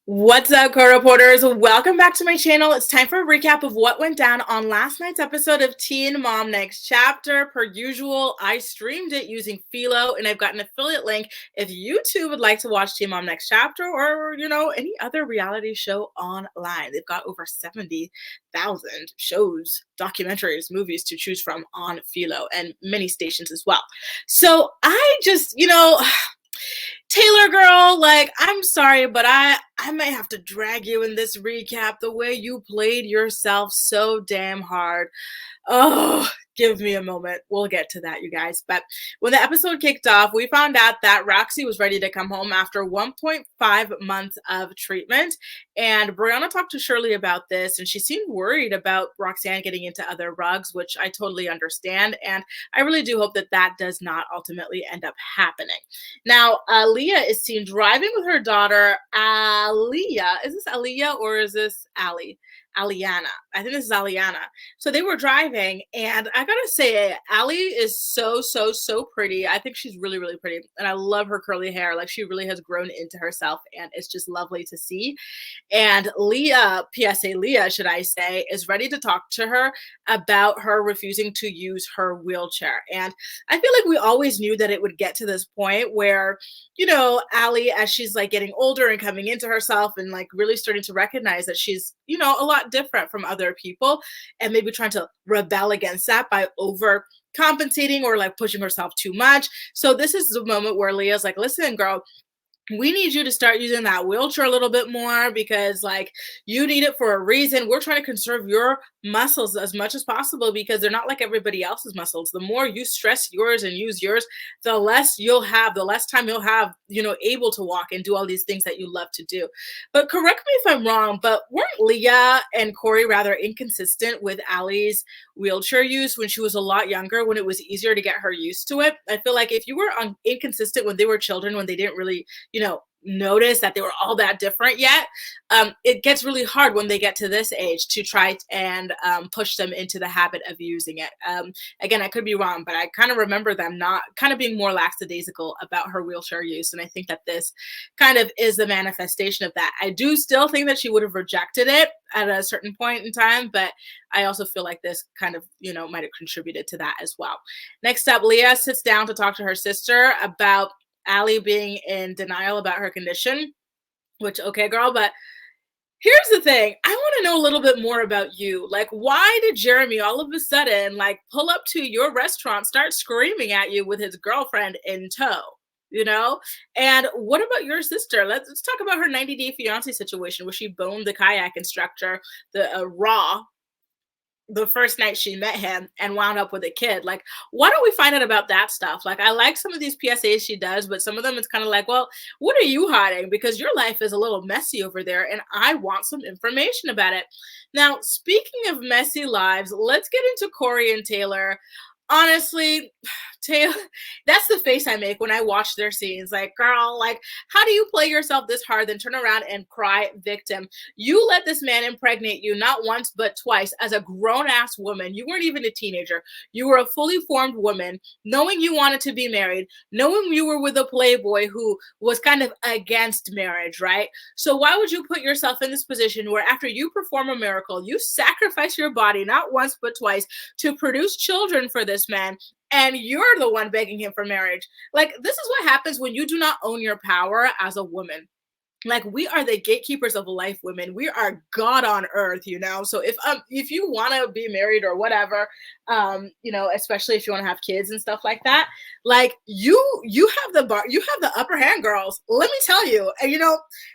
What's up, co-reporters? Welcome back to my channel. It's time for a recap of what went down on last night's episode of Teen Mom Next Chapter. Per usual, I streamed it using Philo, and I've got an affiliate link if you too would like to watch Teen Mom Next Chapter or, any other reality show online. They've got over 70,000 shows, documentaries, movies to choose from on Philo and many stations as well. So I just, Taylor girl, like, I'm sorry, but I might have to drag you in this recap. The way you played yourself so damn hard. Oh, give me a moment. We'll get to that, you guys. But when the episode kicked off, we found out that Roxy was ready to come home after 1.5 months of treatment. And Briana talked to Shirley about this, and she seemed worried about Roxanne getting into other rugs, which I totally understand. And I really do hope that that does not ultimately end up happening. Now, Leah is seen driving with her daughter, Aliyah. Is this Aliyah or is this Allie? Aliana. I think this is Aliana. So they were driving, and I gotta say, Allie is so pretty. I think she's really, really pretty. And I love her curly hair. Like, she really has grown into herself, and it's just lovely to see. And Leah, PSA Leah, should I say, is ready to talk to her about her refusing to use her wheelchair. And I feel like we always knew that it would get to this point where, Allie, as she's like getting older and coming into herself and like really starting to recognize that she's, a lot different from other people, and maybe trying to rebel against that by overcompensating or like pushing herself too much. So this is the moment where Leah's like, listen, girl, we need you to start using that wheelchair a little bit more because like you need it for a reason. We're trying to conserve your muscles as much as possible because they're not like everybody else's muscles. The more you stress yours and use yours, the less time you'll have, able to walk and do all these things that you love to do. But correct me if I'm wrong, but weren't Leah and Cory rather inconsistent with Allie's wheelchair use when she was a lot younger, when it was easier to get her used to it? I feel like if you were inconsistent when they were children, when they didn't really notice that they were all that different yet, it gets really hard when they get to this age to try and push them into the habit of using it. Again, I could be wrong, but I kind of remember them not kind of being more lackadaisical about her wheelchair use. And I think that this kind of is the manifestation of that. I do still think that she would have rejected it at a certain point in time, but I also feel like this kind of, might have contributed to that as well. Next up, Leah sits down to talk to her sister about Allie being in denial about her condition, which, okay, girl, but here's the thing. I want to know a little bit more about you. Like, why did Jeremy all of a sudden, like, pull up to your restaurant, start screaming at you with his girlfriend in tow? And what about your sister? Let's talk about her 90-day fiance situation where she boned the kayak instructor, the raw, the first night she met him and wound up with a kid. Like, why don't we find out about that stuff? Like, I like some of these PSAs she does, but some of them it's kind of like, well, what are you hiding? Because your life is a little messy over there, and I want some information about it. Now, speaking of messy lives, let's get into Cory and Taylor. Honestly, Taylor, that's the face I make when I watch their scenes. Like, girl, like, how do you play yourself this hard, then turn around and cry victim? You let this man impregnate you not once, but twice as a grown-ass woman. You weren't even a teenager. You were a fully formed woman, knowing you wanted to be married, knowing you were with a playboy who was kind of against marriage, right? So why would you put yourself in this position where after you perform a miracle, you sacrifice your body not once, but twice to produce children for this man, and you're the one begging him for marriage? Like, this is what happens when you do not own your power as a woman. Like, we are the gatekeepers of life, women. We are God on earth, So if you want to be married or whatever, especially if you want to have kids and stuff like that, like you have the upper hand, girls. Let me tell you. And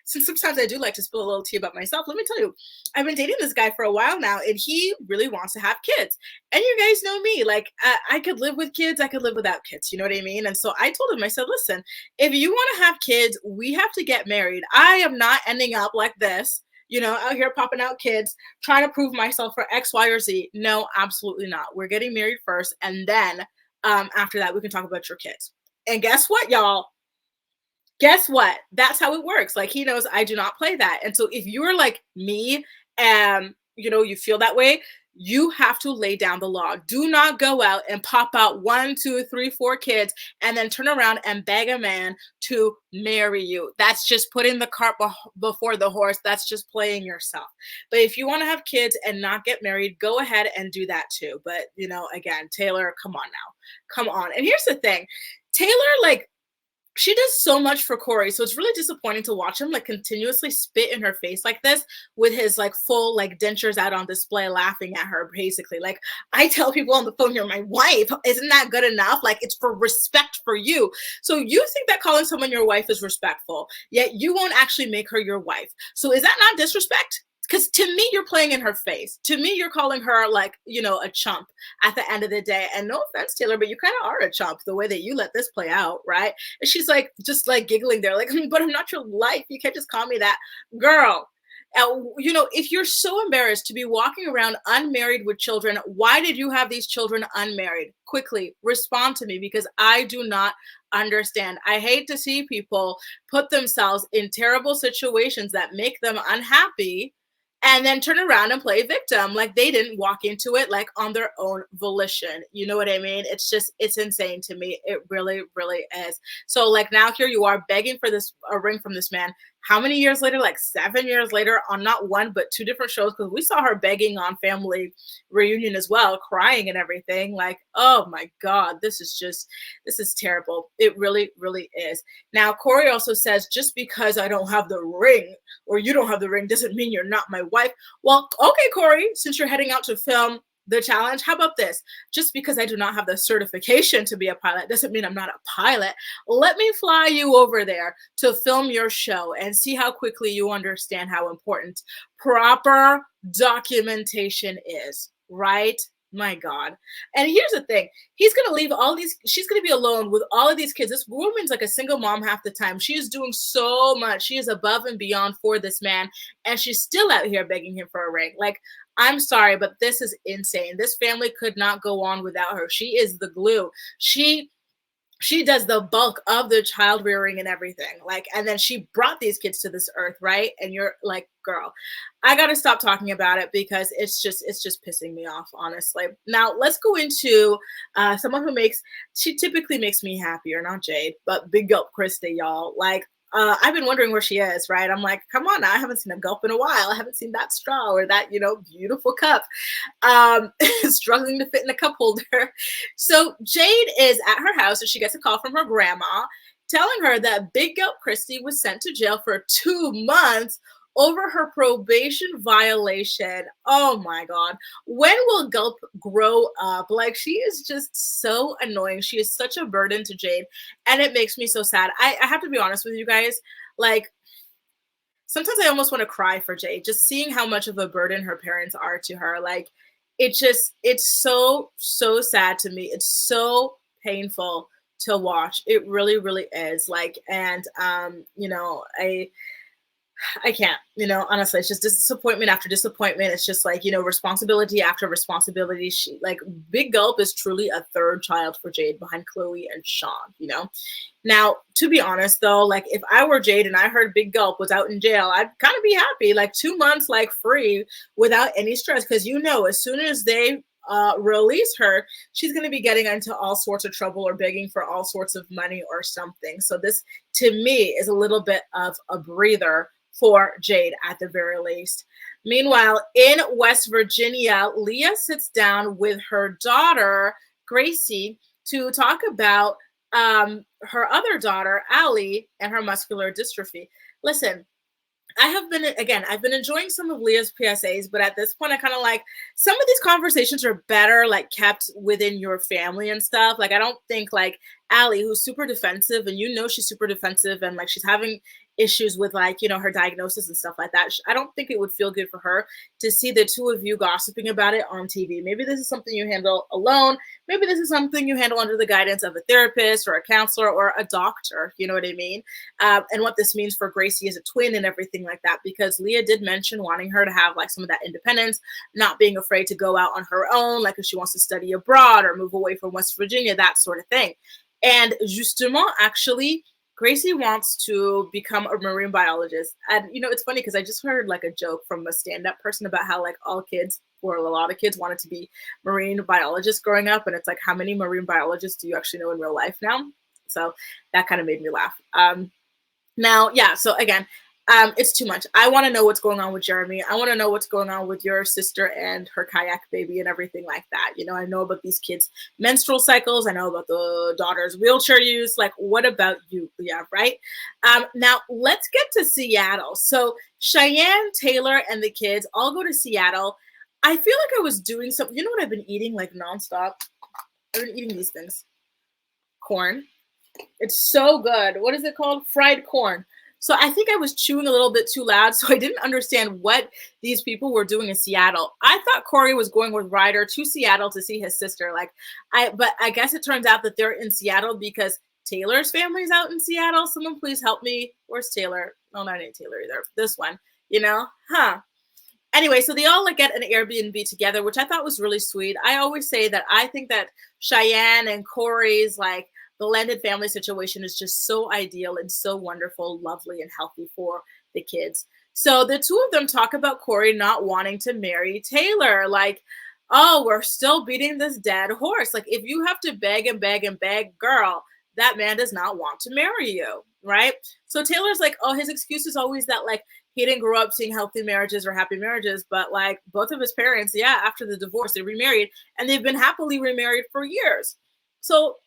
since sometimes I do like to spill a little tea about myself, let me tell you, I've been dating this guy for a while now, and he really wants to have kids. And you guys know me, like I could live with kids, I could live without kids. You know what I mean? And so I told him, I said, listen, if you want to have kids, we have to get married. I am not ending up like this, out here popping out kids, trying to prove myself for X, Y, or Z. No, absolutely not. We're getting married first. And then after that, we can talk about your kids. And guess what, y'all? Guess what? That's how it works. Like, he knows I do not play that. And so if you're like me and, you feel that way, you have to lay down the law. Do not go out and pop out 1, 2, 3, 4 kids and then turn around and beg a man to marry you. That's just putting the cart before the horse. That's just playing yourself. But if you want to have kids and not get married, go ahead and do that too. But, you know, again, Taylor, come on now. Come on. And here's the thing. Taylor, like, she does so much for Cory, so it's really disappointing to watch him like continuously spit in her face like this with his like full like dentures out on display, laughing at her basically. Like, I tell people on the phone, you're my wife. Isn't that good enough? Like, it's for respect for you. So you think that calling someone your wife is respectful, yet you won't actually make her your wife. So is that not disrespect? Because to me, you're playing in her face. To me, you're calling her like, you know, a chump at the end of the day. And no offense, Taylor, but you kind of are a chump the way that you let this play out, right? And she's like, just like giggling there, like, but I'm not your life. You can't just call me that. Girl, you know, if you're so embarrassed to be walking around unmarried with children, why did you have these children unmarried? Quickly respond to me, because I do not understand. I hate to see people put themselves in terrible situations that make them unhappy and then turn around and play victim like they didn't walk into it like on their own volition. You know what I mean? It's just, it's insane to me. It really, really is. So like now here you are begging for this a ring from this man. How many years later? Like 7 years later on not one, but 2 different shows. Because we saw her begging on Family Reunion as well, crying and everything. Like, oh my God, this is terrible. It really, really is. Now, Cory also says, just because I don't have the ring or you don't have the ring doesn't mean you're not my wife. Well, okay, Cory, since you're heading out to film the challenge, how about this? Just because I do not have the certification to be a pilot doesn't mean I'm not a pilot. Let me fly you over there to film your show and see how quickly you understand how important proper documentation is, right? My God. And here's the thing. He's going to leave all these, she's going to be alone with all of these kids. This woman's like a single mom half the time. She is doing so much. She is above and beyond for this man. And she's still out here begging him for a ring. Like, I'm sorry, but this is insane. This family could not go on without her. She is the glue. She does the bulk of the child rearing and everything. Like, and then she brought these kids to this earth, right? And you're like, girl, I got to stop talking about it because it's just pissing me off, honestly. Now let's go into someone who she typically makes me happier, not Jade, but Big Gulp Christy, y'all. Like, I've been wondering where she is, right? I'm like, come on now, I haven't seen a gulp in a while. I haven't seen that straw or that, you know, beautiful cup struggling to fit in a cup holder. So Jade is at her house and she gets a call from her grandma telling her that Big Gulp Christy was sent to jail for 2 months over her probation violation. Oh my God. When will Gulp grow up? Like, she is just so annoying. She is such a burden to Jade. And it makes me so sad. I have to be honest with you guys. Like, sometimes I almost want to cry for Jade, just seeing how much of a burden her parents are to her. Like, it's so sad to me. It's so painful to watch. It really, really is. Like, and, you know, I can't, you know, honestly, it's just disappointment after disappointment. It's just like, you know, responsibility after responsibility. She, like, Big Gulp is truly a third child for Jade behind Chloe and Sean, you know. Now, to be honest, though, like, if I were Jade and I heard Big Gulp was out in jail, I'd kind of be happy. Like, 2 months, like, free without any stress. Because, you know, as soon as they release her, she's going to be getting into all sorts of trouble or begging for all sorts of money or something. So this, to me, is a little bit of a breather for Jade at the very least. Meanwhile, in West Virginia, Leah sits down with her daughter, Gracie, to talk about her other daughter, Allie, and her muscular dystrophy. Listen, I've been enjoying some of Leah's PSAs, but at this point, I kind of like some of these conversations are better, like, kept within your family and stuff. Like, I don't think, like, Allie, who's super defensive, and you know she's super defensive, and like she's having issues with, like, you know, her diagnosis and stuff like that. I don't think it would feel good for her to see the two of you gossiping about it on TV. Maybe this is something you handle alone. Maybe this is something you handle under the guidance of a therapist or a counselor or a doctor. You know what I mean? And what this means for Gracie as a twin and everything like that, because Leah did mention wanting her to have, like, some of that independence, not being afraid to go out on her own, like if she wants to study abroad or move away from West Virginia, that sort of thing. And justement, actually, Gracie wants to become a marine biologist. And, it's funny because I just heard like a joke from a stand-up person about how like all kids or a lot of kids wanted to be marine biologists growing up. And it's like, how many marine biologists do you actually know in real life now? So that kind of made me laugh. Now, yeah, so again, it's too much. I want to know what's going on with Jeremy. I want to know what's going on with your sister and her kayak baby and everything like that. I know about these kids' menstrual cycles. I know about the daughter's wheelchair use. Like, what about you, Leah, right? Now, let's get to Seattle. So Cheyenne, Taylor, and the kids all go to Seattle. I feel like I was doing something. You know what I've been eating like nonstop? I've been eating these things. Corn. It's so good. What is it called? Fried corn. So I think I was chewing a little bit too loud, so I didn't understand what these people were doing in Seattle. I thought Cory was going with Ryder to Seattle to see his sister. But I guess it turns out that they're in Seattle because Taylor's family's out in Seattle. Someone please help me. Where's Taylor? No, not ain't Taylor either. This one, Anyway, so they all get an Airbnb together, which I thought was really sweet. I always say that I think that Cheyenne and Cory's blended family situation is just so ideal and so wonderful, lovely, and healthy for the kids. So the two of them talk about Cory not wanting to marry Taylor. Oh, we're still beating this dead horse. If you have to beg and beg and beg, girl, that man does not want to marry you, right? So Taylor's his excuse is always that he didn't grow up seeing healthy marriages or happy marriages, but both of his parents, after the divorce, they remarried and they've been happily remarried for years. So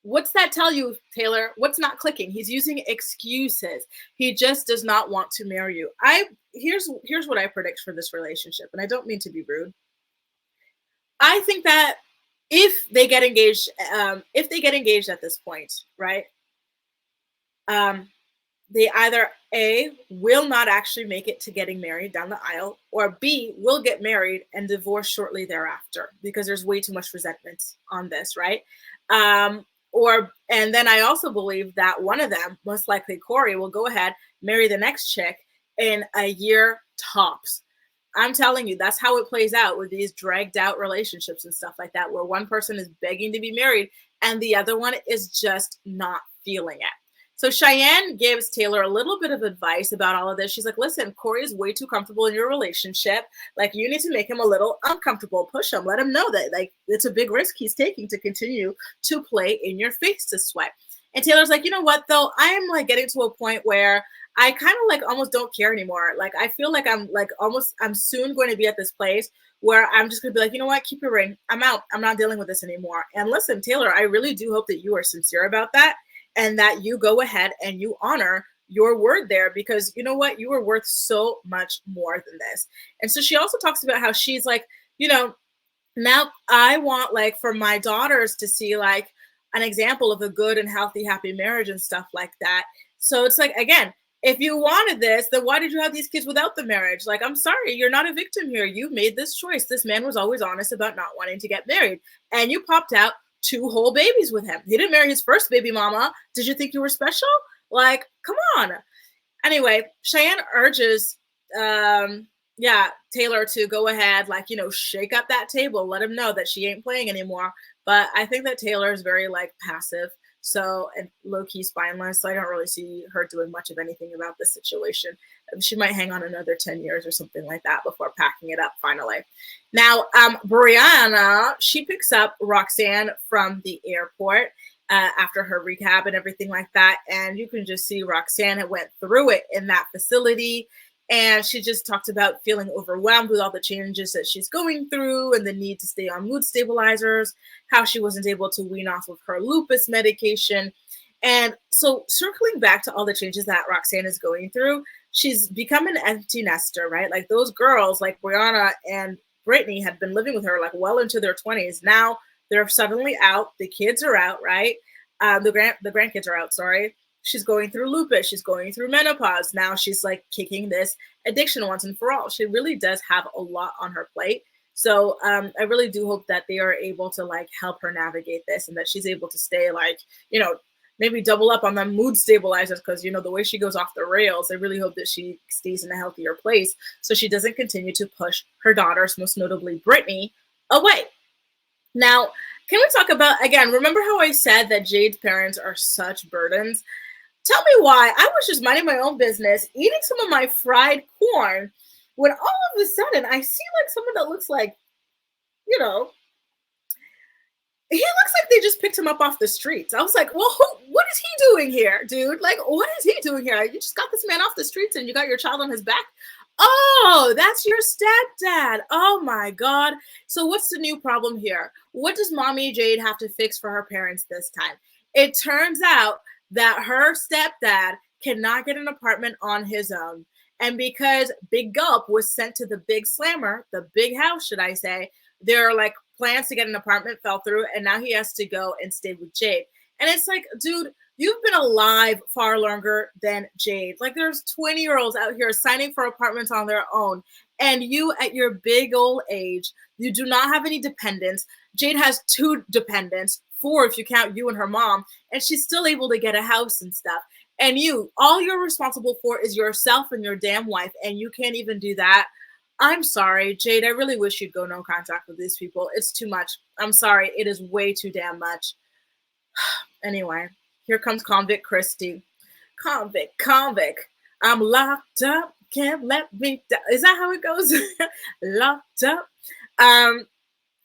what's that tell you, Taylor? What's not clicking? He's using excuses. He just does not want to marry you. Here's what I predict for this relationship, and I don't mean to be rude. I think that if they get engaged at this point, right? They either A, will not actually make it to getting married down the aisle, or B, will get married and divorce shortly thereafter because there's way too much resentment on this, right? And then I also believe that one of them, most likely Cory, will go ahead, marry the next chick in a year tops. I'm telling you, that's how it plays out with these dragged out relationships and stuff like that, where one person is begging to be married and the other one is just not feeling it. So Cheyenne gives Taylor a little bit of advice about all of this. She's like, listen, Cory is way too comfortable in your relationship. You need to make him a little uncomfortable. Push him. Let him know that it's a big risk he's taking to continue to play in your face to sweat. And Taylor's like, you know what, though? I am getting to a point where I kind of almost don't care anymore. I feel like I'm soon going to be at this place where I'm just going to be like, you know what, keep your ring. I'm out. I'm not dealing with this anymore. And listen, Taylor, I really do hope that you are sincere about that. And that you go ahead and you honor your word there, because you know what? You are worth so much more than this. And so she also talks about how she's now I want for my daughters to see an example of a good and healthy, happy marriage and stuff like that. So it's again, if you wanted this, then why did you have these kids without the marriage? I'm sorry, you're not a victim here. You made this choice. This man was always honest about not wanting to get married, and you popped out 2 whole babies with him. He didn't marry his first baby mama. Did you think you were special? Come on. Anyway, Cheyenne urges Taylor to go ahead, shake up that table, let him know that she ain't playing anymore. But I think that Taylor is very passive, and low-key spineless. So I don't really see her doing much of anything about this situation. She might hang on another 10 years or something like that before packing it up finally. Now, Briana, she picks up Roxanne from the airport after her rehab and everything like that. And you can just see Roxanne went through it in that facility. And she just talked about feeling overwhelmed with all the changes that she's going through and the need to stay on mood stabilizers, how she wasn't able to wean off of her lupus medication. And so circling back to all the changes that Roxanne is going through, she's become an empty nester, right? Those girls Briana and Brittany had been living with her well into their 20s. Now they're suddenly out. The kids are out, right? The grandkids are out, sorry. She's going through lupus. She's going through menopause. Now she's kicking this addiction once and for all. She really does have a lot on her plate. So I really do hope that they are able to help her navigate this, and that she's able to stay maybe double up on the mood stabilizers, because the way she goes off the rails. I really hope that she stays in a healthier place so she doesn't continue to push her daughters, most notably Brittany, away. Now, can we talk about, again, remember how I said that Jade's parents are such burdens? Tell me why I was just minding my own business, eating some of my fried corn, when all of a sudden I see like someone that looks like, you know, he looks like they just picked him up off the streets. I was like, well, what is he doing here, dude? Like, what is he doing here? You just got this man off the streets and you got your child on his back. Oh, that's your stepdad. Oh my God. So what's the new problem here? What does mommy Jade have to fix for her parents this time? It turns out that her stepdad cannot get an apartment on his own. And because Big Gulp was sent to the big slammer, the big house, should I say, there are like plans to get an apartment fell through, and now he has to go and stay with Jade. And it's like, dude, you've been alive far longer than Jade. Like, there's 20-year-olds out here signing for apartments on their own. And you, at your big old age, you do not have any dependents. Jade has 2 dependents, 4 if you count you and her mom, and she's still able to get a house and stuff. And you, all you're responsible for is yourself and your damn wife, and you can't even do that. I'm sorry, Jade. I really wish you'd go no contact with these people. It's too much. I'm sorry. It is way too damn much. Anyway, here comes Convict Christy. Convict. I'm locked up. Can't let me down. Is that how it goes? Locked up.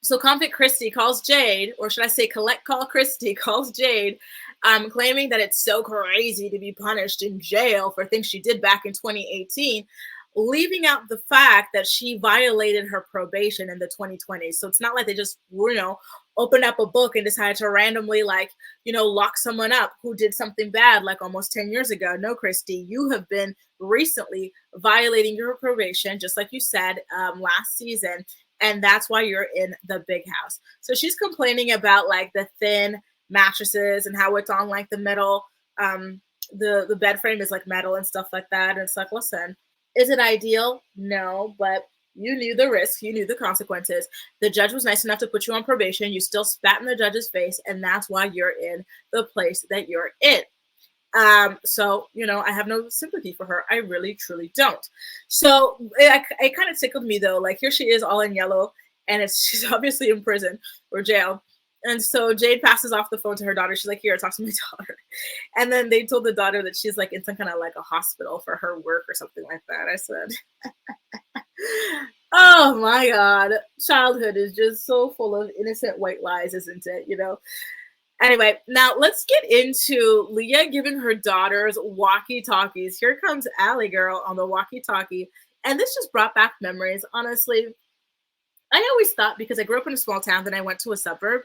So Convict Christy calls Jade, or should I say Collect Call Christy calls Jade, claiming that it's so crazy to be punished in jail for things she did back in 2018. Leaving out the fact that she violated her probation in the 2020s. So it's not like they just, opened up a book and decided to randomly, lock someone up who did something bad like almost 10 years ago. No, Christy, you have been recently violating your probation, just like you said last season. And that's why you're in the big house. So she's complaining about like the thin mattresses and how it's on like the metal, the bed frame is like metal and stuff like that. And it's like, listen, is it ideal? No, but you knew the risk. You knew the consequences. The judge was nice enough to put you on probation. You still spat in the judge's face, and that's why you're in the place that you're in. So, I have no sympathy for her. I really, truly don't. So it kind of tickled me, though. Like, here she is all in yellow, and she's obviously in prison or jail. And so Jade passes off the phone to her daughter. She's like, here, talk to my daughter. And then they told the daughter that she's like in some kind of like a hospital for her work or something like that. I said, oh my God. Childhood is just so full of innocent white lies, isn't it? Anyway, now let's get into Leah giving her daughters walkie-talkies. Here comes Allie girl on the walkie-talkie. And this just brought back memories. Honestly, I always thought, because I grew up in a small town, then I went to a suburb.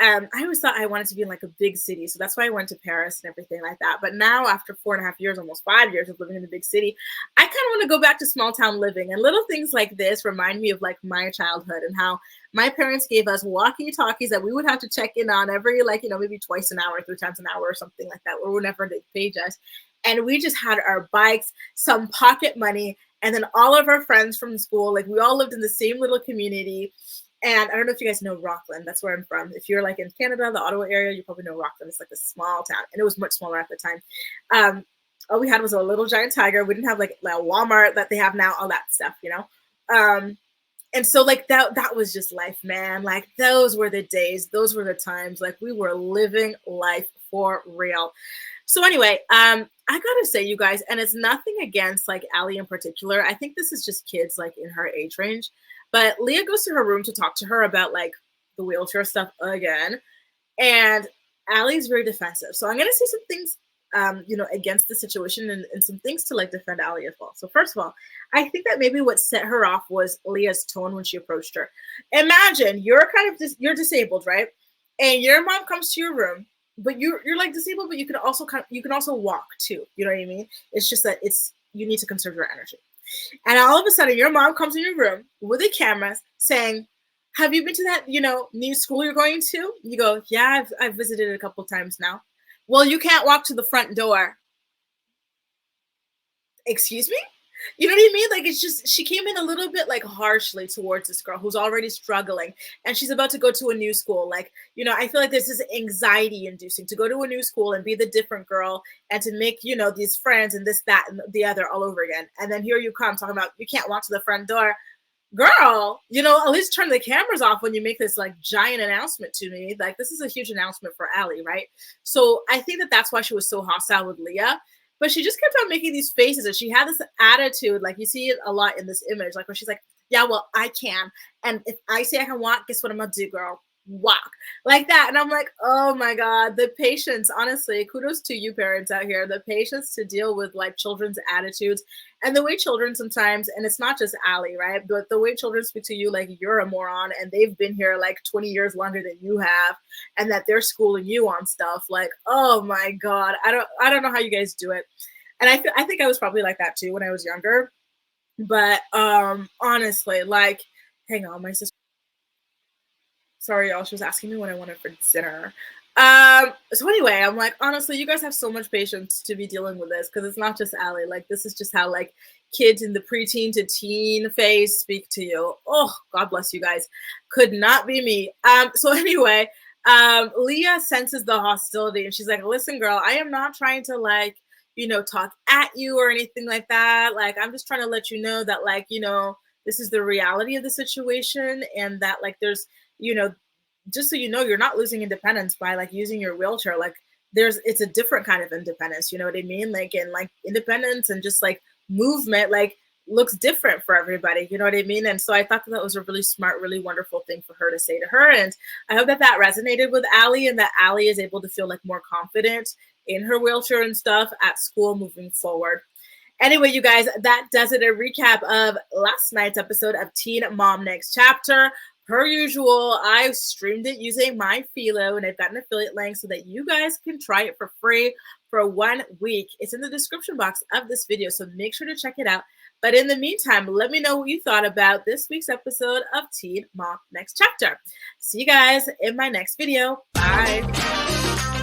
I always thought I wanted to be in like a big city. So that's why I went to Paris and everything like that. But now after 4.5 years, almost 5 years of living in the big city, I kind of want to go back to small town living. And little things like this remind me of like my childhood and how my parents gave us walkie-talkies that we would have to check in on every maybe twice an hour, 3 times an hour or something like that, or whenever they page us. And we just had our bikes, some pocket money, and then all of our friends from school, like we all lived in the same little community. And I don't know if you guys know Rockland. That's where I'm from. If you're like in Canada, the Ottawa area, you probably know Rockland. It's like a small town, and it was much smaller at the time. All we had was a little giant tiger. We didn't have like Walmart that they have now, all that stuff, And so like that was just life, man. Like those were the days, those were the times. Like we were living life for real. So anyway, I gotta say, you guys, and it's nothing against like Allie in particular. I think this is just kids like in her age range. But Leah goes to her room to talk to her about like the wheelchair stuff again. And Allie's very defensive. So I'm gonna say some things against the situation and some things to like defend Allie as well. So first of all, I think that maybe what set her off was Leah's tone when she approached her. Imagine you're you're disabled, right? And your mom comes to your room, but you're like disabled, but you can also walk too. You know what I mean? It's just that you need to conserve your energy. And all of a sudden, your mom comes in your room with a camera saying, have you been to that, new school you're going to? You go, yeah, I've visited it a couple of times now. Well, you can't walk to the front door. Excuse me? You know what I mean? Like, it's just, she came in a little bit like harshly towards this girl who's already struggling and she's about to go to a new school. Like, I feel like this is anxiety inducing to go to a new school and be the different girl and to make, these friends and this, that, and the other all over again. And then here you come talking about, you can't walk to the front door. girl, you know, at least turn the cameras off when you make this like giant announcement to me. Like, this is a huge announcement for Allie, right? So I think that that's why she was so hostile with Leah. But she just kept on making these faces, and she had this attitude, like you see it a lot in this image, like where she's like, yeah, well, I can. And if I say I can walk, guess what I'm gonna do, girl? Walk. Like that. And I'm like, oh my God, the patience, honestly, kudos to you parents out here, the patience to deal with like children's attitudes and the way children sometimes, and it's not just Allie, right? But the way children speak to you like you're a moron and they've been here like 20 years longer than you have, and that they're schooling you on stuff. Like, oh my God, I don't know how you guys do it. And I think I was probably like that too when I was younger. But honestly, like, hang on, my sister. Sorry, y'all. She was asking me what I wanted for dinner. So anyway, I'm like, honestly, you guys have so much patience to be dealing with this because it's not just Allie. Like, this is just how like kids in the preteen to teen phase speak to you. Oh, God bless you guys. Could not be me. So anyway, Leah senses the hostility and she's like, listen, girl, I am not trying to like, you know, talk at you or anything like that. Like, I'm just trying to let you know that, like, you know, this is the reality of the situation and that like there's, you know, just so you know, you're not losing independence by like using your wheelchair. Like it's a different kind of independence. You know what I mean? Like, and like independence and just like movement, like looks different for everybody. You know what I mean? And so I thought that was a really smart, really wonderful thing for her to say to her. And I hope that that resonated with Allie and that Allie is able to feel like more confident in her wheelchair and stuff at school moving forward. Anyway, you guys, that does it. A recap of last night's episode of Teen Mom Next Chapter. Per usual, I streamed it using my Philo, and I've got an affiliate link so that you guys can try it for free for 1 week. It's in the description box of this video, so make sure to check it out. But in the meantime, let me know what you thought about this week's episode of Teen Mom Next Chapter. See you guys in my next video. Bye.